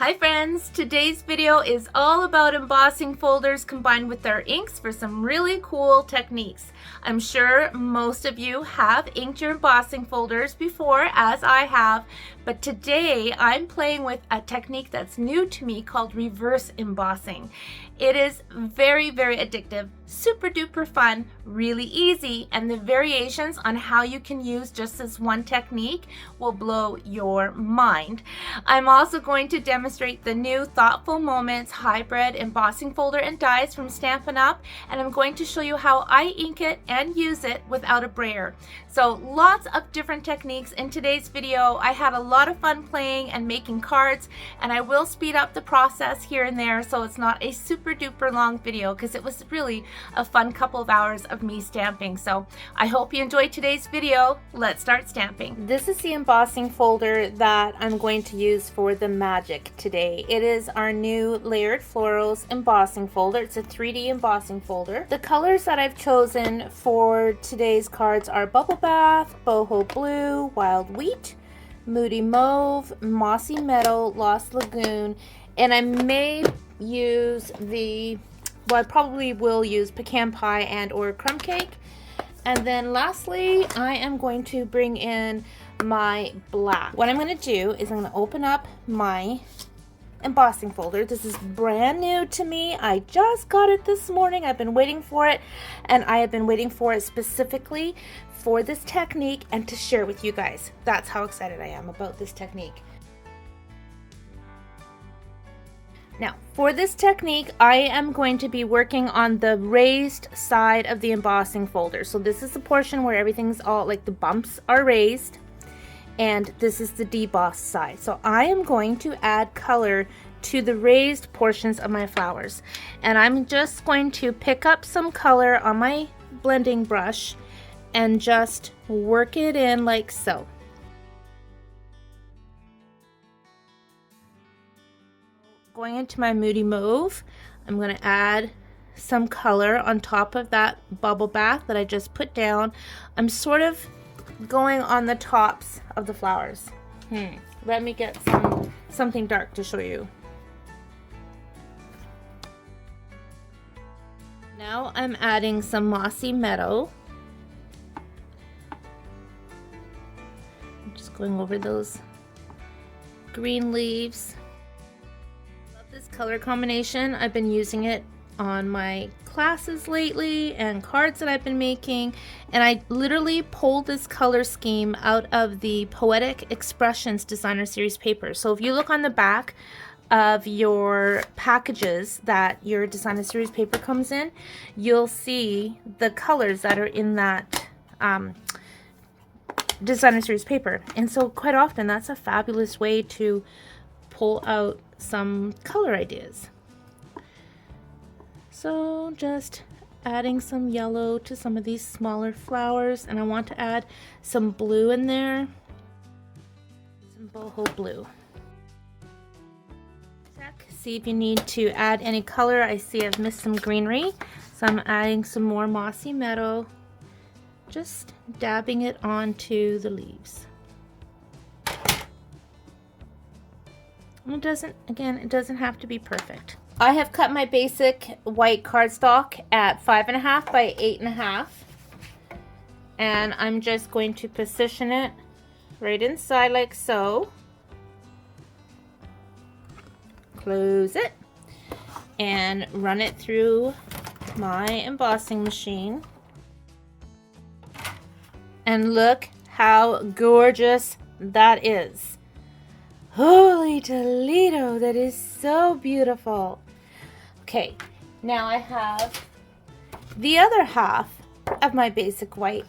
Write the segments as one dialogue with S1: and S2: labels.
S1: Hi friends, today's video is all about embossing folders combined with our inks for some really cool techniques. I'm sure most of you have inked your embossing folders before, as I have, but today I'm playing with a technique that's new to me called reverse embossing. It is very addictive, super duper fun, really easy, and the variations on how you can use just this one technique will blow your mind. I'm also going to demonstrate the new Thoughtful Moments hybrid embossing folder and dies from Stampin' Up, and I'm going to show you how I ink it and use it without a brayer. So lots of different techniques in today's video. I had a lot of fun playing and making cards, and I will speed up the process here and there so it's not a super duper long video because it was really a fun couple of hours of me stamping. So I hope you enjoyed today's video. Let's start stamping. This is the embossing folder that I'm going to use for the magic today. It is our new Layered Florals embossing folder. It's a 3D embossing folder. The colors that I've chosen for today's cards are Bubble Bath, Boho Blue, Wild Wheat, Moody Mauve, Mossy Meadow, Lost Lagoon, and I may use I probably will use Pecan Pie and or Crumb Cake. And then lastly, I am going to bring in my black. What I'm going to do is I'm going to open up my embossing folder. This is brand new to me. I just got it this morning. I've been waiting for it, and I have been waiting for it specifically for this technique and to share with you guys. That's how excited I am about this technique. Now, for this technique, I am going to be working on the raised side of the embossing folder. So this is the portion where everything's all, like the bumps are raised, and this is the debossed side. So I am going to add color to the raised portions of my flowers. And I'm just going to pick up some color on my blending brush and just work it in like so. Going into my Moody Mauve, I'm going to add some color on top of that bubble bath that I just put down. I'm sort of going on the tops of the flowers. Let me get something dark to show you. Now I'm adding some Mossy Meadow. I'm just going over those green leaves. This color combination, I've been using it on my classes lately and cards that I've been making, and I literally pulled this color scheme out of the Poetic Expressions Designer Series paper. So if you look on the back of your packages that your Designer Series paper comes in, you'll see the colors that are in that Designer Series paper. And so quite often that's a fabulous way to pull out some color ideas. So just adding some yellow to some of these smaller flowers, and I want to add some blue in there, some boho blue. Check, see if you need to add any color. I see I've missed some greenery, so I'm adding some more Mossy Meadow, just dabbing it onto the leaves. It doesn't have to be perfect. I have cut my basic white cardstock at 5.5 by 8.5, and I'm just going to position it right inside like so. Close it and run it through my embossing machine. And look how gorgeous that is. Holy Toledo, that is so beautiful. Okay, now I have the other half of my basic white,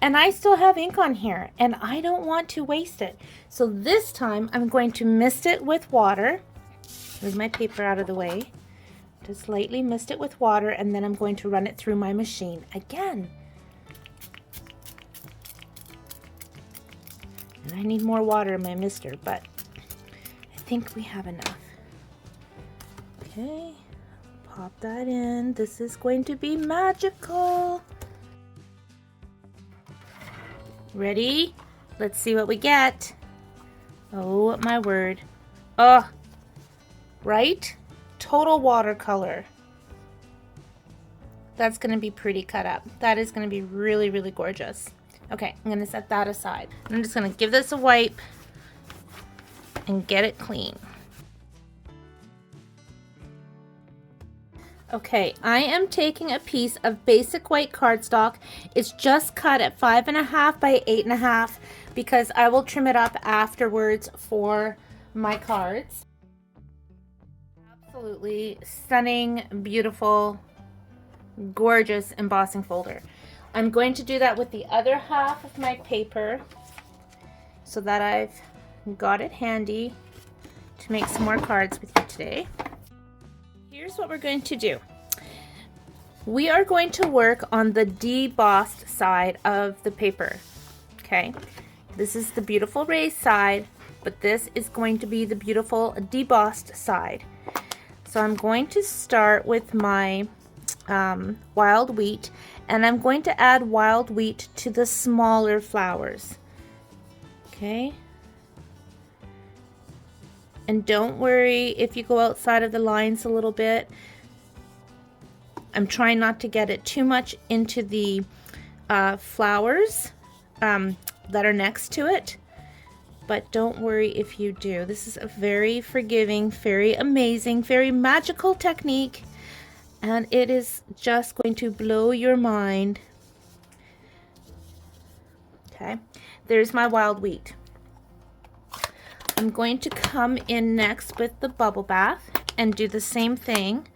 S1: and I still have ink on here, and I don't want to waste it. So this time I'm going to mist it with water. Move my paper out of the way. Just lightly mist it with water, and then I'm going to run it through my machine again. And I need more water in my mister, but I think we have enough. Okay, pop that in. This is going to be magical. Ready? Let's see what we get. Oh my word. Oh, right? Total watercolor. That's going to be pretty cut up. That is going to be really, really gorgeous. Okay, I'm going to set that aside. I'm just going to give this a wipe and get it clean. Okay, I am taking a piece of basic white cardstock. It's just cut at 5.5 by 8.5 because I will trim it up afterwards for my cards. Absolutely stunning, beautiful, gorgeous embossing folder. I'm going to do that with the other half of my paper so that I've got it handy to make some more cards with you today. Here's what we're going to do. We are going to work on the debossed side of the paper. Okay, this is the beautiful raised side, but this is going to be the beautiful debossed side. So I'm going to start with my wild wheat, and I'm going to add wild wheat to the smaller flowers. Okay. And don't worry if you go outside of the lines a little bit. I'm trying not to get it too much into the flowers that are next to it. But don't worry if you do. This is a very forgiving, very amazing, very magical technique. And it is just going to blow your mind. Okay, there's my wild wheat. I'm going to come in next with the bubble bath and do the same thing,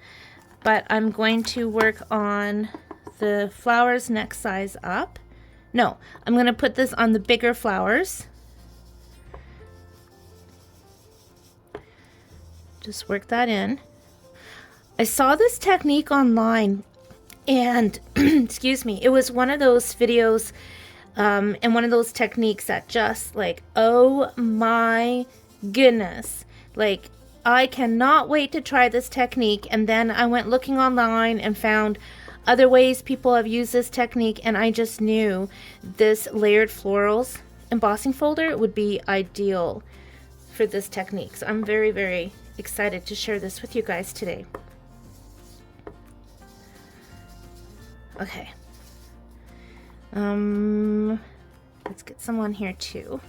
S1: but I'm going to work on the flowers next size up. No, I'm going to put this on the bigger flowers. Just work that in. I saw this technique online and excuse me, it was one of those videos and one of those techniques that just like, oh my goodness, like I cannot wait to try this technique. And then I went looking online and found other ways people have used this technique, and I just knew this layered florals embossing folder would be ideal for this technique. So I'm very, very excited to share this with you guys today. Okay. Let's get some on here too.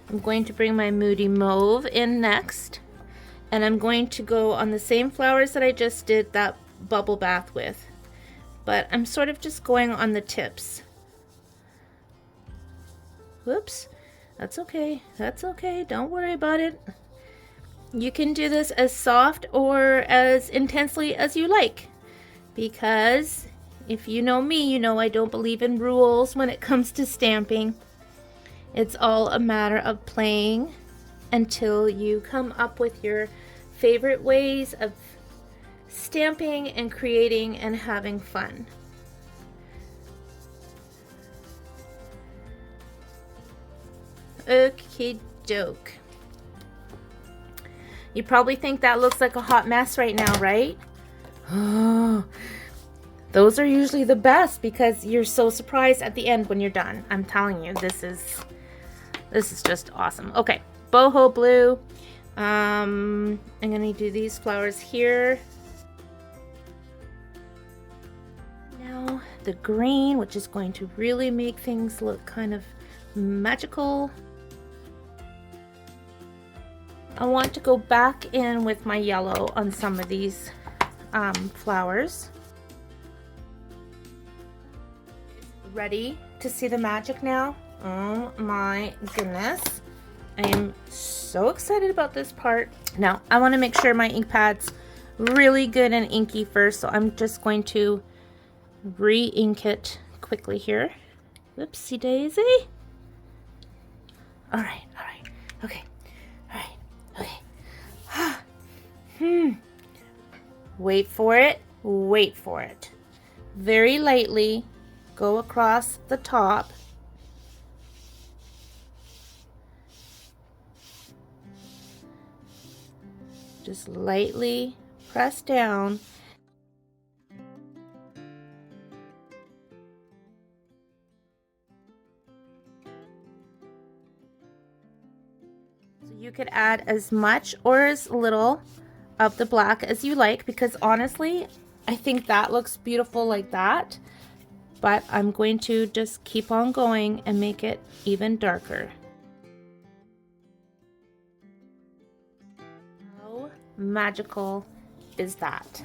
S1: I'm going to bring my Moody Mauve in next, and I'm going to go on the same flowers that I just did that bubble bath with, but I'm sort of just going on the tips. Whoops, that's okay, that's okay, don't worry about it. You can do this as soft or as intensely as you like, because if you know me, you know I don't believe in rules when it comes to stamping. It's all a matter of playing until you come up with your favorite ways of stamping and creating and having fun. Okie doke. You probably think that looks like a hot mess right now, right? Oh. Those are usually the best because you're so surprised at the end when you're done. I'm telling you, this is just awesome. Okay, boho blue. I'm gonna do these flowers here. Now the green, which is going to really make things look kind of magical. I want to go back in with my yellow on some of these flowers. Ready to see the magic now? Oh my goodness. I am so excited about this part. Now, I want to make sure my ink pad's really good and inky first, so I'm just going to re-ink it quickly here. Whoopsie daisy. Alright, okay. Alright, okay. Wait for it. Very lightly. Go across the top. Just lightly press down. So You could add as much or as little of the black as you like, because honestly, I think that looks beautiful like that. But I'm going to just keep on going and make it even darker. How magical is that?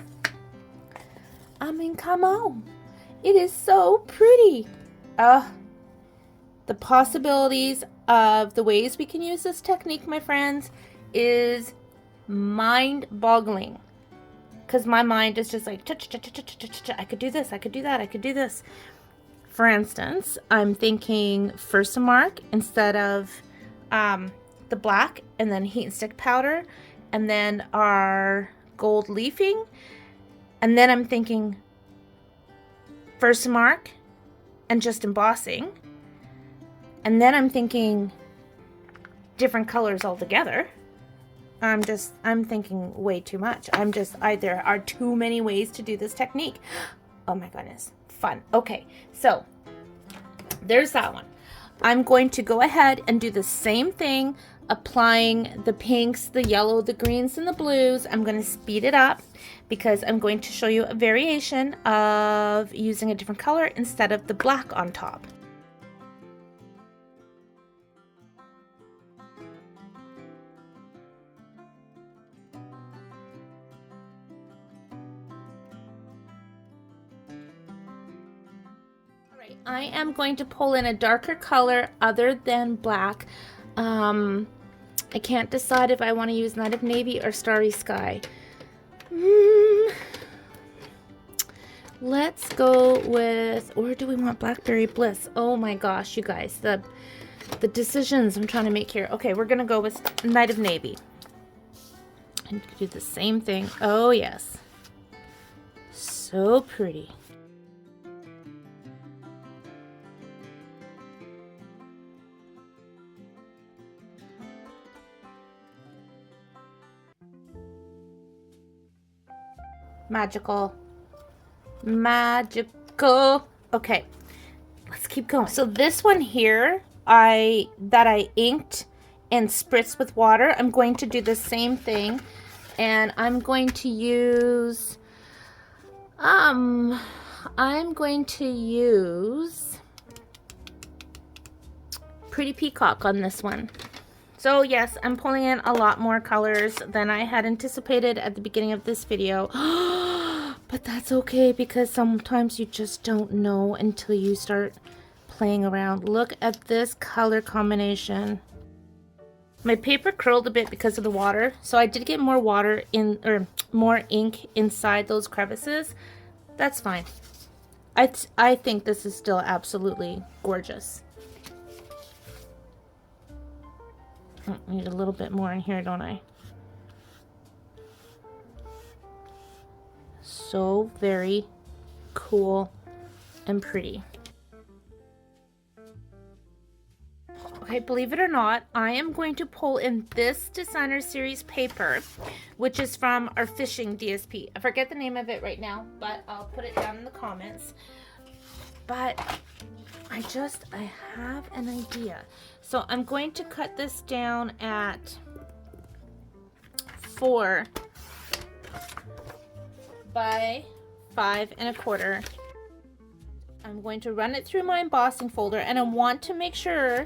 S1: I mean, come on. It is so pretty. The possibilities of the ways we can use this technique, my friends, is mind-boggling. Because my mind is just like, I could do this, I could do that, I could do this. For instance, I'm thinking Versamark instead of the black, and then heat and stick powder, and then our gold leafing. And then I'm thinking Versamark and just embossing. And then I'm thinking different colors altogether. I'm thinking way too much. There are too many ways to do this technique. Oh my goodness, fun. Okay, so there's that one. I'm going to go ahead and do the same thing, applying the pinks, the yellow, the greens, and the blues. I'm going to speed it up because I'm going to show you a variation of using a different color instead of the black on top. I am going to pull in a darker color other than black. I can't decide if I want to use Night of Navy or Starry Sky. Let's go with, or do we want Blackberry Bliss? Oh my gosh, you guys, the decisions I'm trying to make here. Okay, we're gonna go with Night of Navy. And do the same thing. Oh yes, so pretty. Magical. Magical. Okay, let's keep going. So this one here, that I inked and spritzed with water, I'm going to do the same thing, and I'm going to use Pretty Peacock on this one. So yes, I'm pulling in a lot more colors than I had anticipated at the beginning of this video. But that's okay, because sometimes you just don't know until you start playing around. Look at this color combination. My paper curled a bit because of the water, so I did get more water in, or more ink inside those crevices. That's fine. I think this is still absolutely gorgeous. I need a little bit more in here, don't I? So very cool and pretty. Okay, believe it or not, I am going to pull in this designer series paper, which is from our fishing DSP. I forget the name of it right now, but I'll put it down in the comments. But I have an idea. So I'm going to cut this down at 4 by 5 1/4. I'm going to run it through my embossing folder, and I want to make sure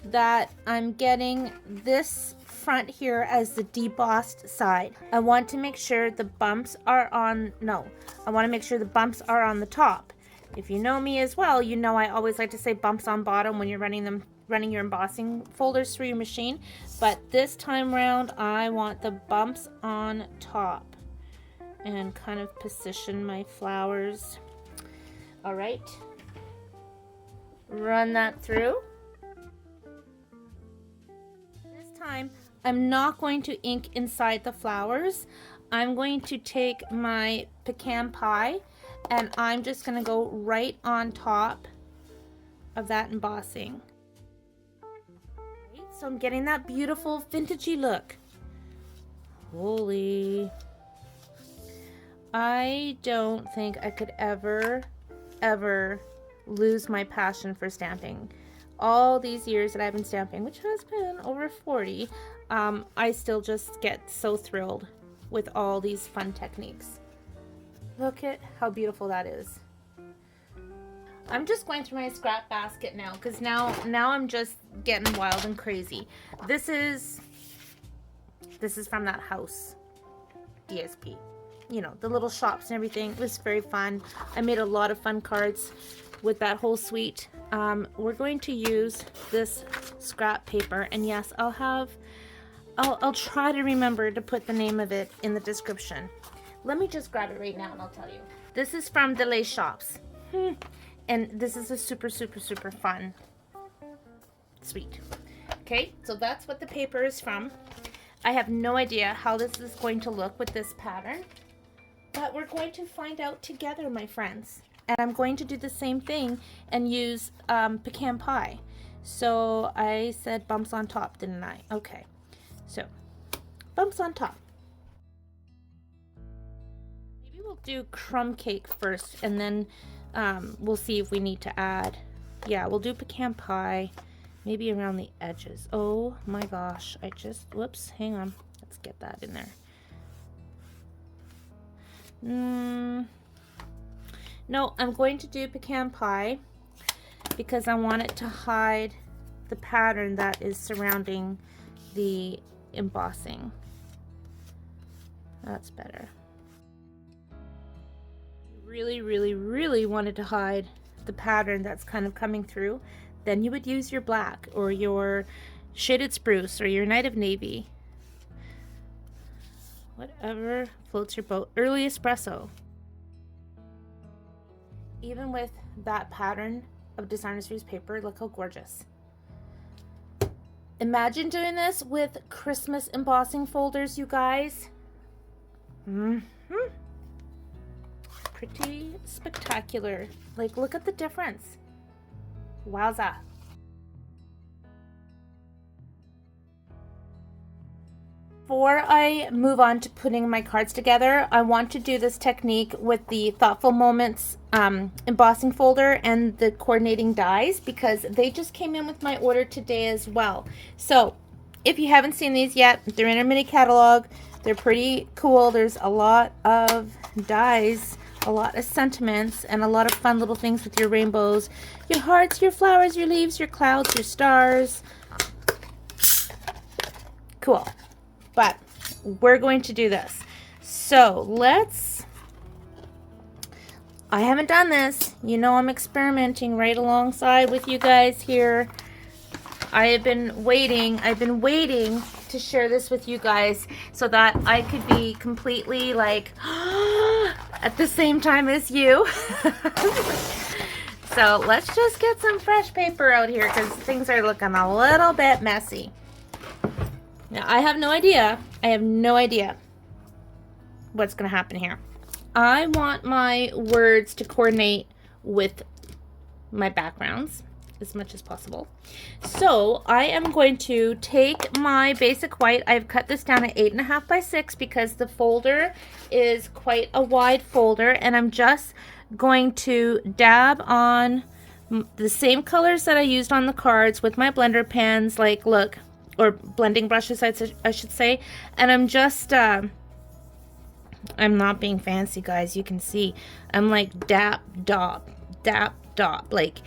S1: that I'm getting this front here as the debossed side. I want to make sure the bumps are on, I want to make sure the bumps are on the top. If you know me as well, you know I always like to say bumps on bottom when you're running your embossing folders through your machine. But this time around, I want the bumps on top, and kind of position my flowers. All right, run that through. This time, I'm not going to ink inside the flowers. I'm going to take my pecan pie, and I'm just going to go right on top of that embossing. Right, so I'm getting that beautiful vintagey look. Holy. I don't think I could ever lose my passion for stamping. all these years that I've been stamping, which has been over 40, I still just get so thrilled with all these fun techniques. Look at how beautiful that is. I'm just going through my scrap basket now because now I'm just getting wild and crazy. This is from that house DSP. You know, the little shops and everything. It was very fun. I made a lot of fun cards with that whole suite. We're going to use this scrap paper, and yes, I'll try to remember to put the name of it in the description. Let me just grab it right now and I'll tell you. This is from the Les Shops. And this is a super fun suite. Okay, so that's what the paper is from. I have no idea how this is going to look with this pattern, but we're going to find out together, my friends. And I'm going to do the same thing and use pecan pie. So I said bumps on top, didn't I? Okay, so bumps on top. Maybe we'll do crumb cake first, and then we'll see if we need to add. Yeah, we'll do pecan pie, maybe around the edges. Oh my gosh, whoops, hang on. Let's get that in there. No, I'm going to do pecan pie because I want it to hide the pattern that is surrounding the embossing. That's better. Really wanted to hide the pattern that's kind of coming through, then you would use your black or your shaded spruce or your night of navy. Whatever floats your boat. Early espresso. Even with that pattern of Designer Series paper, look how gorgeous. Imagine doing this with Christmas embossing folders, you guys. Pretty spectacular. Like, look at the difference. Wowza. Before I move on to putting my cards together, I want to do this technique with the Thoughtful Moments embossing folder and the coordinating dies because they just came in with my order today as well. So if you haven't seen these yet, they're in our mini catalog. They're pretty cool. There's a lot of dies, a lot of sentiments, and a lot of fun little things with your rainbows, your hearts, your flowers, your leaves, your clouds, your stars. Cool. But we're going to do this. So I haven't done this. You know, I'm experimenting right alongside with you guys here. I've been waiting to share this with you guys so that I could be completely like at the same time as you. So let's just get some fresh paper out here because things are looking a little bit messy. Now, I have no idea what's going to happen here. I want my words to coordinate with my backgrounds as much as possible. So I am going to take my basic white. I've cut this down at 8.5 by 6 because the folder is quite a wide folder, and I'm just going to dab on the same colors that I used on the cards with my blender pens, like, look, or blending brushes, I should say. And I'm just, I'm not being fancy, guys. You can see I'm like dap, dop, like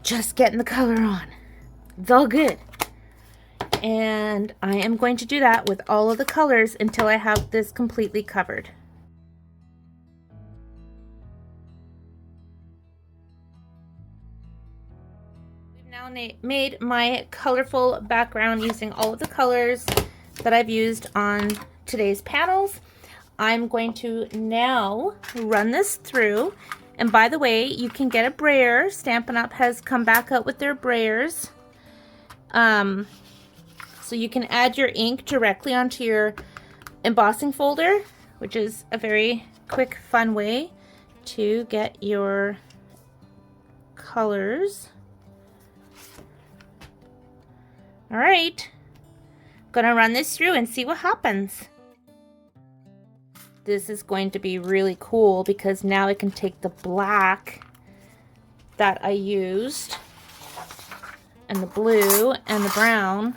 S1: just getting the color on. It's all good. And I am going to do that with all of the colors until I have this completely covered. Now made my colorful background using all of the colors that I've used on today's panels. I'm going to now run this through, and by the way, you can get a brayer. Stampin' Up! Has come back out with their brayers, so you can add your ink directly onto your embossing folder, which is a very quick, fun way to get your colors. All right, gonna run this through and see what happens. This is going to be really cool because now I can take the black that I used and the blue and the brown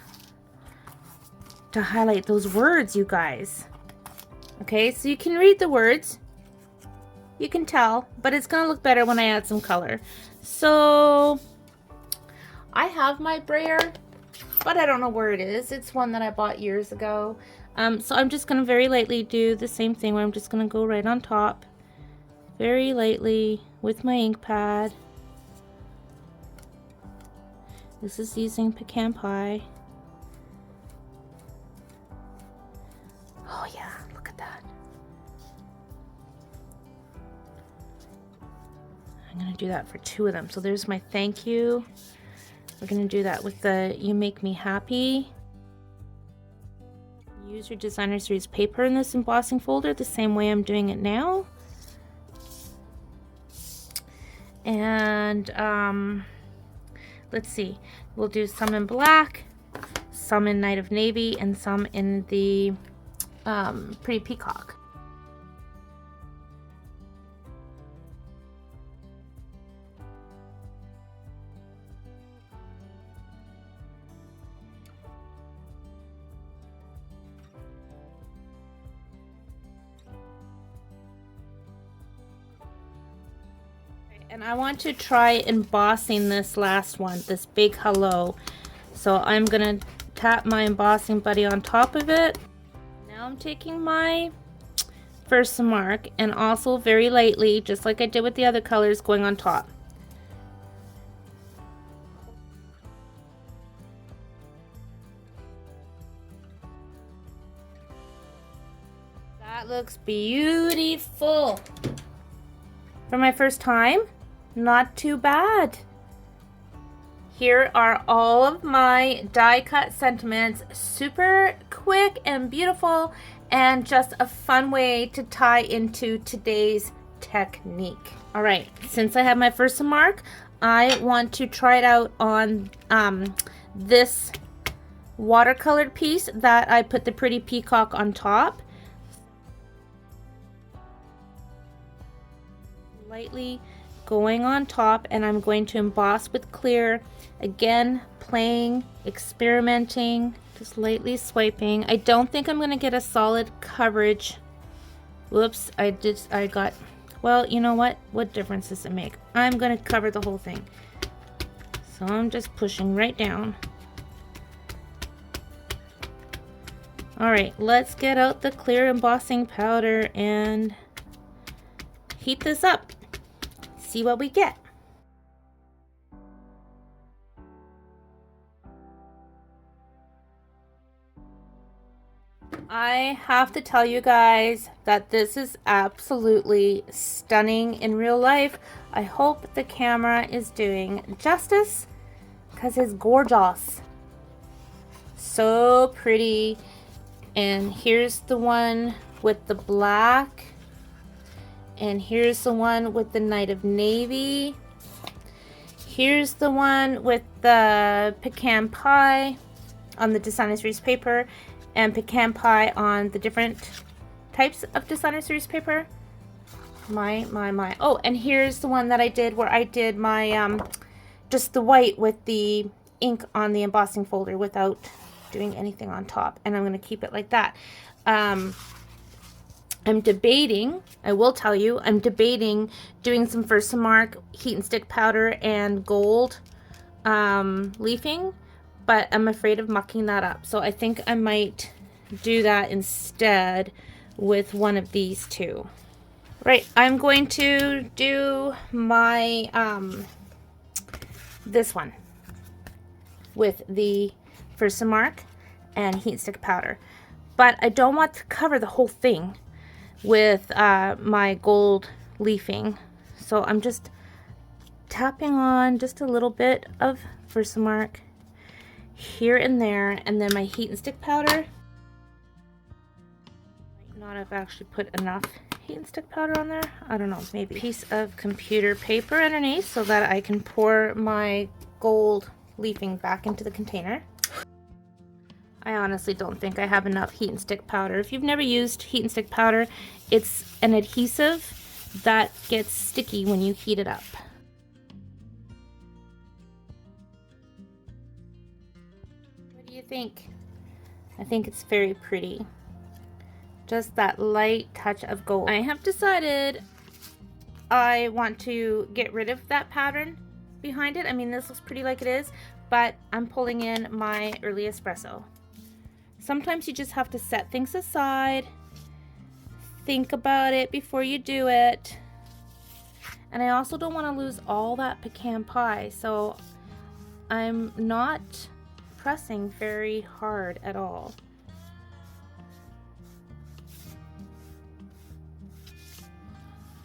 S1: to highlight those words, you guys. Okay, so you can read the words. You can tell, but it's gonna look better when I add some color. So I have my brayer, but I don't know where it is. It's one that I bought years ago. So I'm just gonna very lightly do the same thing where I'm just gonna go right on top, very lightly with my ink pad. This is using pecan pie. Oh yeah, look at that. I'm gonna do that for 2 of them. So there's my thank you. We're gonna do that with the You Make Me Happy. Use your designer series paper in this embossing folder the same way I'm doing it now. And let's see, we'll do some in black, some in Night of Navy, and some in the Pretty Peacock. And I want to try embossing this last one, this big hello. So I'm gonna tap my embossing buddy on top of it. Now I'm taking my Versamark and also very lightly, just like I did with the other colors, going on top. That looks beautiful. For my first time, not too bad. Here are all of my die cut sentiments, super quick and beautiful, and just a fun way to tie into today's technique. All right, since I have my Versamark, I want to try it out on this watercolored piece that I put the Pretty Peacock on top. Lightly going on top, and I'm going to emboss with clear. Again, playing, experimenting, just lightly swiping. I don't think I'm going to get a solid coverage. Whoops, I got, well, you know what difference does it make? I'm going to cover the whole thing. So I'm just pushing right down. All right, let's get out the clear embossing powder and heat this up. See what we get. I have to tell you guys that this is absolutely stunning in real life. I hope the camera is doing justice because it's gorgeous. So pretty. And here's the one with the black. And here's the one with the Night of Navy. Here's the one with the pecan pie on the designer series paper, and pecan pie on the different types of designer series paper. My. Oh, and here's the one that I did where I did my just the white with the ink on the embossing folder without doing anything on top, and I'm going to keep it like that. I'm debating, I will tell you, I'm debating doing some Versamark heat and stick powder and gold leafing, but I'm afraid of mucking that up. So I think I might do that instead with one of these two. Right, I'm going to do my, this one with the Versamark and heat and stick powder. But I don't want to cover the whole thing with my gold leafing, so I'm just tapping on just a little bit of Versamark here and there, and then my heat and stick powder. Might not have actually put enough heat and stick powder on there. I don't know, maybe. Piece of computer paper underneath so that I can pour my gold leafing back into the container. I honestly don't think I have enough heat and stick powder. If you've never used heat and stick powder, it's an adhesive that gets sticky when you heat it up. do you think? I think it's very pretty. Just that light touch of gold. I have decided I want to get rid of that pattern behind it. I mean, this looks pretty like it is, but I'm pulling in my early espresso. Sometimes you just have to set things aside, think about it before you do it. And I also don't want to lose all that pecan pie, so I'm not pressing very hard at all.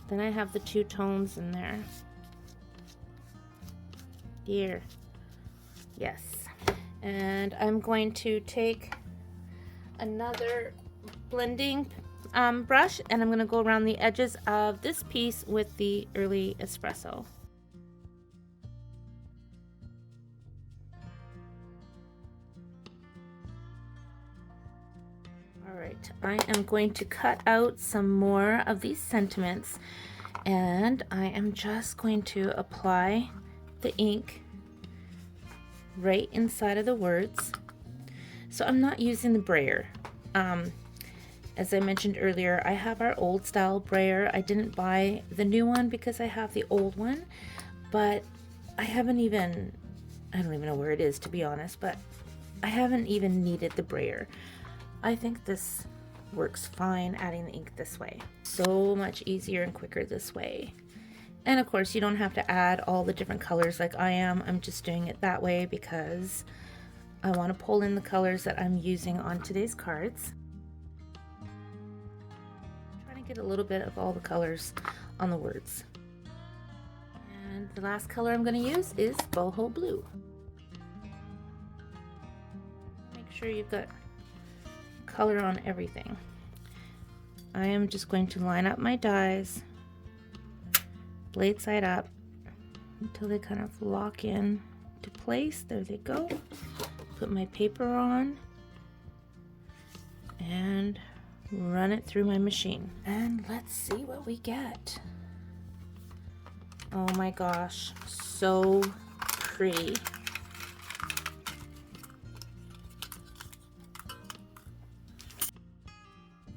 S1: Then I have the two tones in there. Here. Yes. And I'm going to take another blending brush, and I'm going to go around the edges of this piece with the early espresso. Alright, I am going to cut out some more of these sentiments, and I am just going to apply the ink right inside of the words. So I'm not using the brayer. As I mentioned earlier, I have our old style brayer. I didn't buy the new one because I have the old one, but I don't even know where it is, to be honest, but I haven't even needed the brayer. I think this works fine, adding the ink this way. So much easier and quicker this way. And of course, you don't have to add all the different colors like I am. I'm just doing it that way because I want to pull in the colors that I'm using on today's cards. Trying to get a little bit of all the colors on the words. And the last color I'm going to use is boho blue. Make sure you've got color on everything. I am just going to line up my dies, blade side up, until they kind of lock in to place. There they go. Put my paper on and run it through my machine. And let's see what we get. Oh my gosh, so pretty.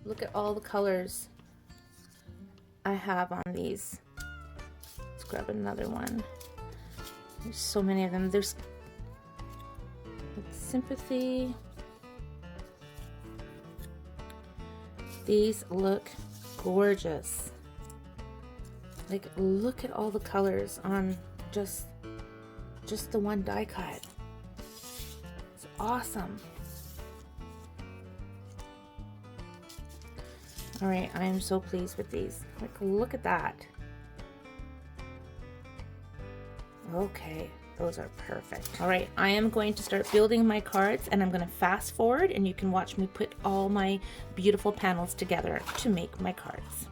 S1: Look at all the colors I have on these. Let's grab another one. There's so many of them. There's sympathy. These look gorgeous. Like, look at all the colors on just the one die cut. It's awesome. All right, I am so pleased with these. Like, look at that. Okay, those are perfect. All right, I am going to start building my cards, and I'm going to fast forward, and you can watch me put all my beautiful panels together to make my cards.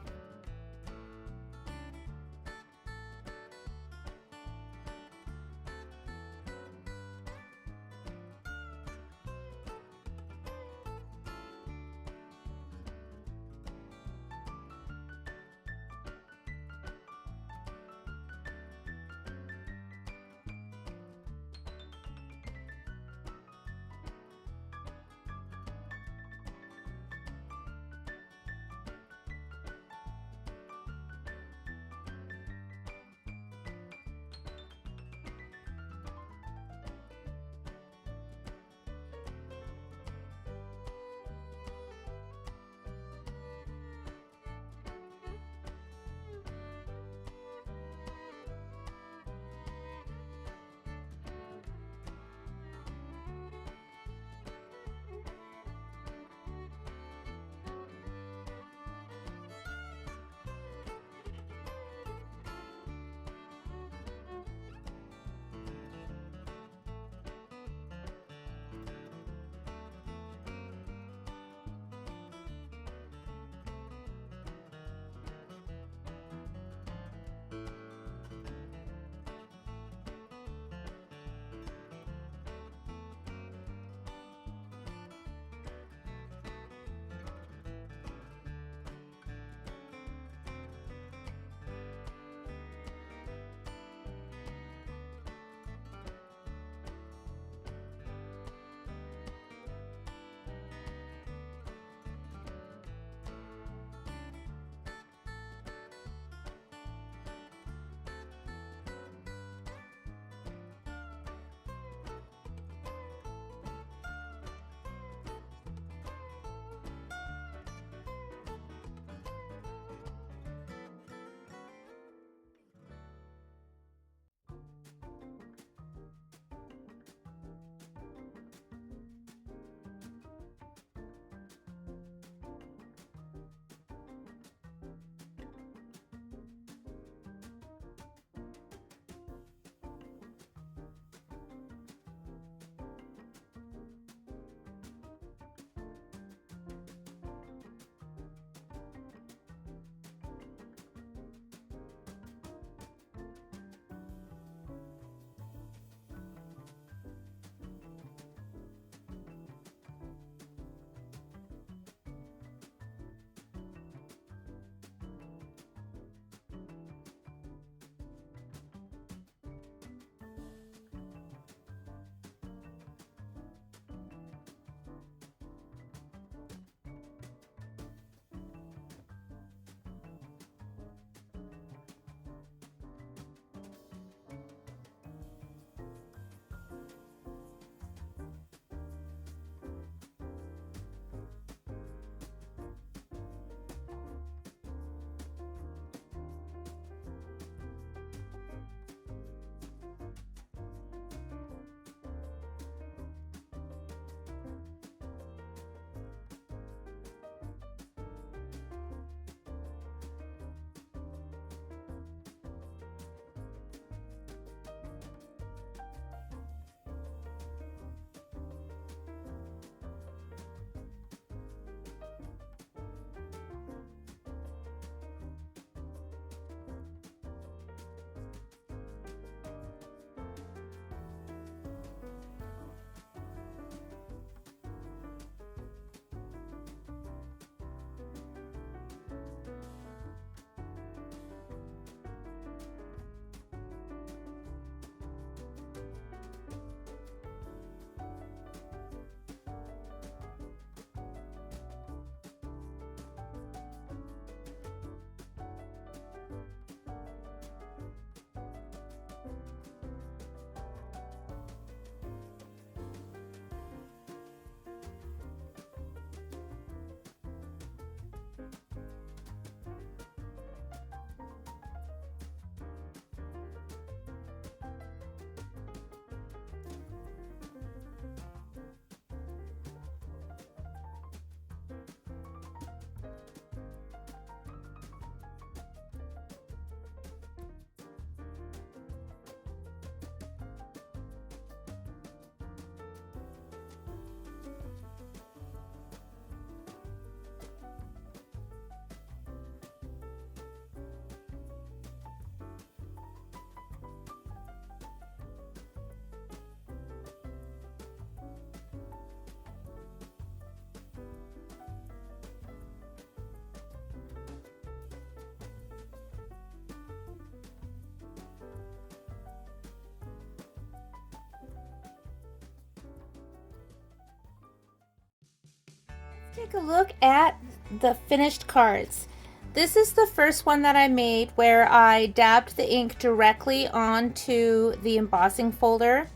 S1: Take a look at the finished cards. This is the first one that I made where I dabbed the ink directly onto the embossing folder,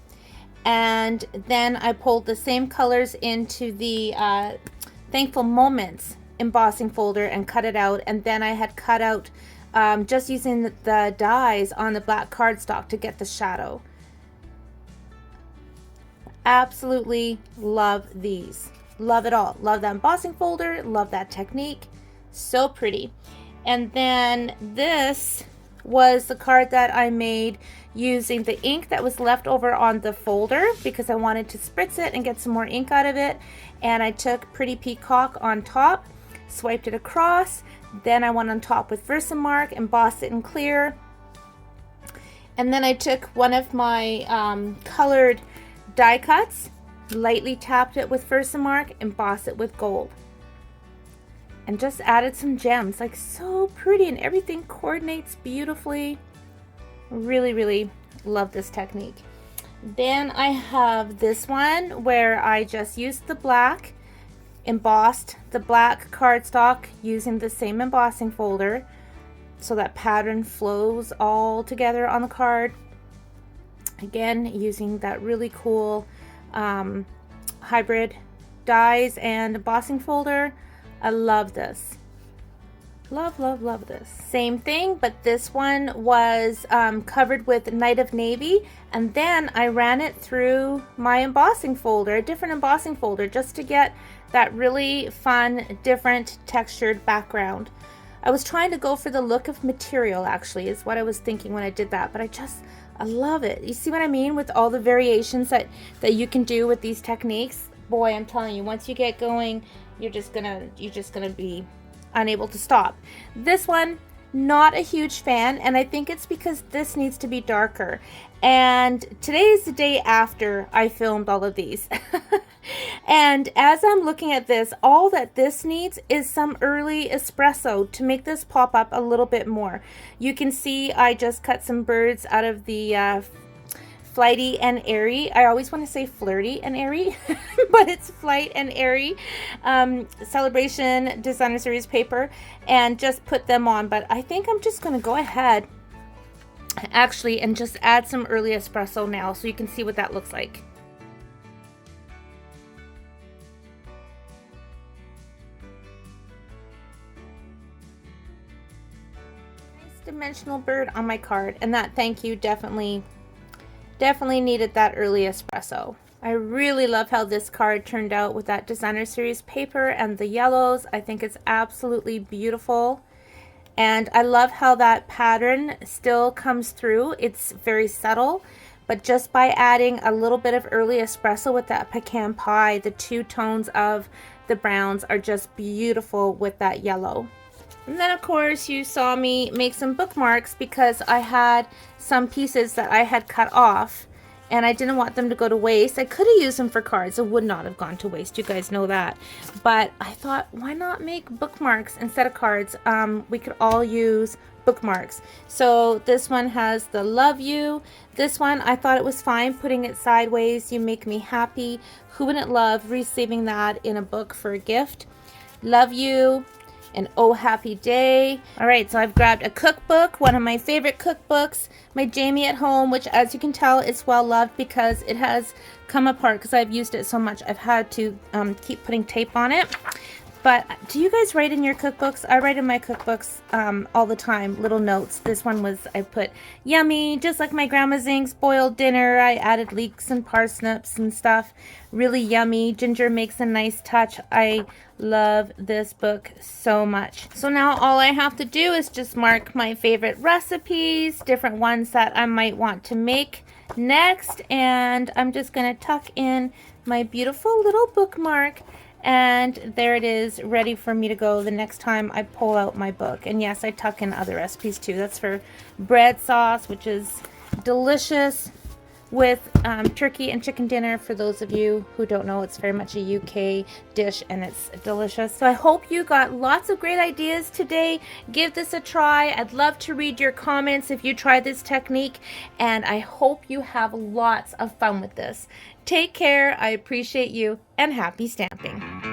S1: and then I pulled the same colors into the Thankful Moments embossing folder and cut it out, and then I had cut out just using the dies on the black cardstock to get the shadow. Absolutely love these. Love it all. Love that embossing folder. Love that technique. So pretty. And then this was the card that I made using the ink that was left over on the folder because I wanted to spritz it and get some more ink out of it. And I took Pretty Peacock on top, swiped it across, then I went on top with Versamark, embossed it in clear, and then I took one of my colored die cuts, lightly tapped it with Versamark, embossed it with gold, and just added some gems. Like, so pretty, and everything coordinates beautifully. Really, really love this technique. Then I have this one where I just used the black, embossed the black cardstock using the same embossing folder so that pattern flows all together on the card. Again, using that really cool hybrid dies and embossing folder. I love this. Love, love, love this. Same thing, but this one was covered with Night of Navy, and then I ran it through my embossing folder, a different embossing folder, just to get that really fun, different textured background. I was trying to go for the look of material, actually, is what I was thinking when I did that, but I love it. You see what I mean with all the variations that you can do with these techniques? Boy, I'm telling you, once you get going, you're just gonna be unable to stop. This one, not a huge fan, and I think it's because this needs to be darker. And today is the day after I filmed all of these. And as I'm looking at this, all that this needs is some early espresso to make this pop up a little bit more. You can see I just cut some birds out of the Flighty and Airy. I always want to say flirty and airy, but it's Flight and Airy Celebration Designer Series paper, and just put them on. But I think I'm just going to go ahead actually and just add some early espresso now so you can see what that looks like. Nice dimensional bird on my card, and that thank you definitely needed that early espresso. I really love how this card turned out with that Designer Series paper and the yellows. I think it's absolutely beautiful. And I love how that pattern still comes through. It's very subtle, but just by adding a little bit of early espresso with that pecan pie, the two tones of the browns are just beautiful with that yellow. And then of course you saw me make some bookmarks because I had some pieces that I had cut off and I didn't want them to go to waste. I could have used them for cards. It would not have gone to waste. You guys know that. But I thought, why not make bookmarks instead of cards? We could all use bookmarks. So this one has the love you. This one, I thought it was fine putting it sideways. You make me happy. Who wouldn't love receiving that in a book for a gift? Love you. And oh happy day. All right, so I've grabbed a cookbook, one of my favorite cookbooks, my Jamie at Home, which as you can tell is well loved because it has come apart because I've used it so much. I've had to keep putting tape on it. But do you guys write in your cookbooks? I write in my cookbooks all the time, little notes. This one was, I put yummy, just like my grandma's Zink's boiled dinner. I added leeks and parsnips and stuff. Really yummy. Ginger makes a nice touch. I love this book so much. So now all I have to do is just mark my favorite recipes, different ones that I might want to make next. And I'm just going to tuck in my beautiful little bookmark. And there it is, ready for me to go the next time I pull out my book. And yes, I tuck in other recipes too. That's for bread sauce, which is delicious with turkey and chicken dinner. For those of you who don't know, it's very much a UK dish and it's delicious. So I hope you got lots of great ideas today. Give this a try. I'd love to read your comments if you try this technique, and I hope you have lots of fun with this. Take care. I appreciate you, and happy stamping.